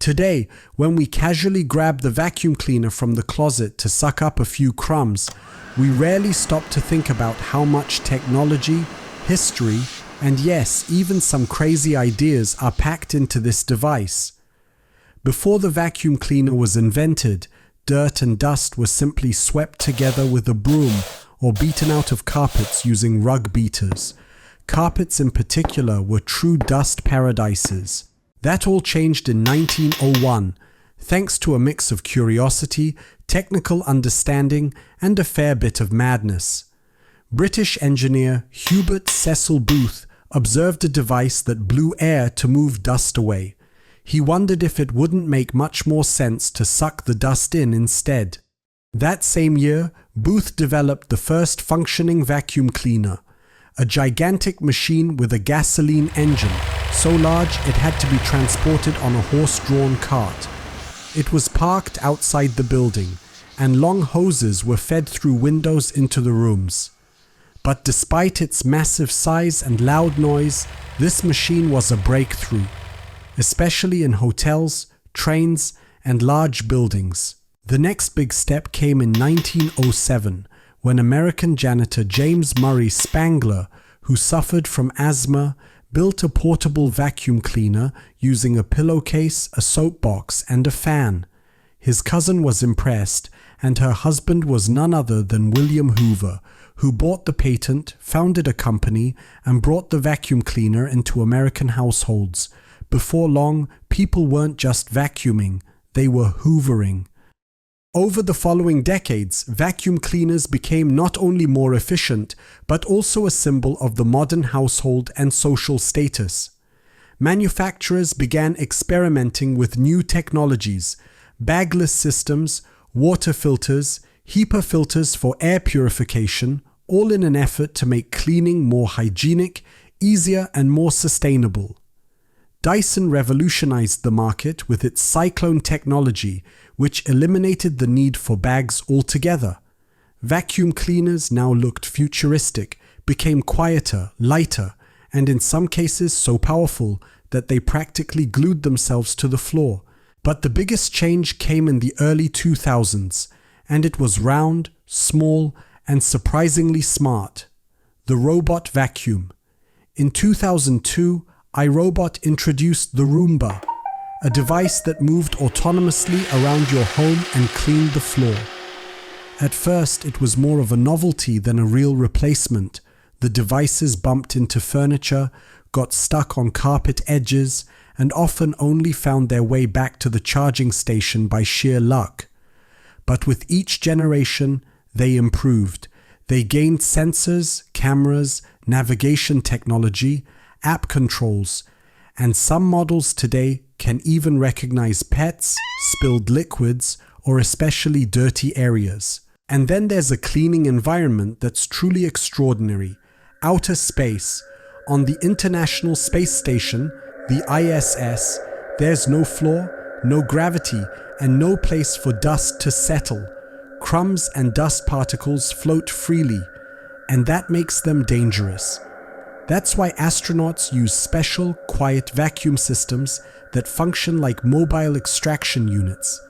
Today, when we casually grab the vacuum cleaner from the closet to suck up a few crumbs, we rarely stop to think about how much technology, history, and yes, even some crazy ideas are packed into this device. Before the vacuum cleaner was invented, dirt and dust were simply swept together with a broom or beaten out of carpets using rug beaters. Carpets in particular were true dust paradises. That all changed in 1901, thanks to a mix of curiosity, technical understanding, and a fair bit of madness. British engineer Hubert Cecil Booth observed a device that blew air to move dust away. He wondered if it wouldn't make much more sense to suck the dust in instead. That same year, Booth developed the first functioning vacuum cleaner, a gigantic machine with a gasoline engine, so large it had to be transported on a horse-drawn cart. It was parked outside the building, and long hoses were fed through windows into the rooms. But despite its massive size and loud noise, this machine was a breakthrough, especially in hotels, trains, and large buildings. The next big step came in 1907, when American janitor James Murray Spangler, who suffered from asthma, built a portable vacuum cleaner using a pillowcase, a soapbox, and a fan. His cousin was impressed, and her husband was none other than William Hoover, who bought the patent, founded a company, and brought the vacuum cleaner into American households. Before long, people weren't just vacuuming, they were hoovering. Over the following decades, vacuum cleaners became not only more efficient, but also a symbol of the modern household and social status. Manufacturers began experimenting with new technologies, bagless systems, water filters, HEPA filters for air purification, all in an effort to make cleaning more hygienic, easier, and more sustainable. Dyson revolutionized the market with its cyclone technology, which eliminated the need for bags altogether. Vacuum cleaners now looked futuristic, became quieter, lighter, and in some cases so powerful that they practically glued themselves to the floor. But the biggest change came in the early 2000s, and it was round, small, and surprisingly smart. The robot vacuum. In 2002, iRobot introduced the Roomba, a device that moved autonomously around your home and cleaned the floor. At first, it was more of a novelty than a real replacement. The devices bumped into furniture, got stuck on carpet edges, and often only found their way back to the charging station by sheer luck. But with each generation, they improved. They gained sensors, cameras, navigation technology, app controls, and some models today can even recognize pets, spilled liquids, or especially dirty areas. And then there's a cleaning environment that's truly extraordinary. Outer space. On the International Space Station, the ISS, there's no floor, no gravity, and no place for dust to settle. Crumbs and dust particles float freely, and that makes them dangerous. That's why astronauts use special, quiet vacuum systems that function like mobile extraction units.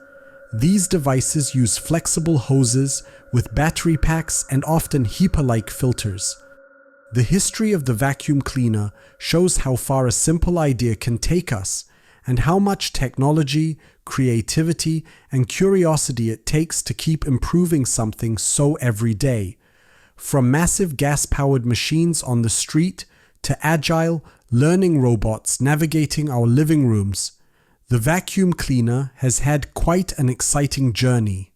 These devices use flexible hoses with battery packs and often HEPA-like filters. The history of the vacuum cleaner shows how far a simple idea can take us, and how much technology, creativity, and curiosity it takes to keep improving something so everyday. From massive gas-powered machines on the street to agile, learning robots navigating our living rooms, the vacuum cleaner has had quite an exciting journey.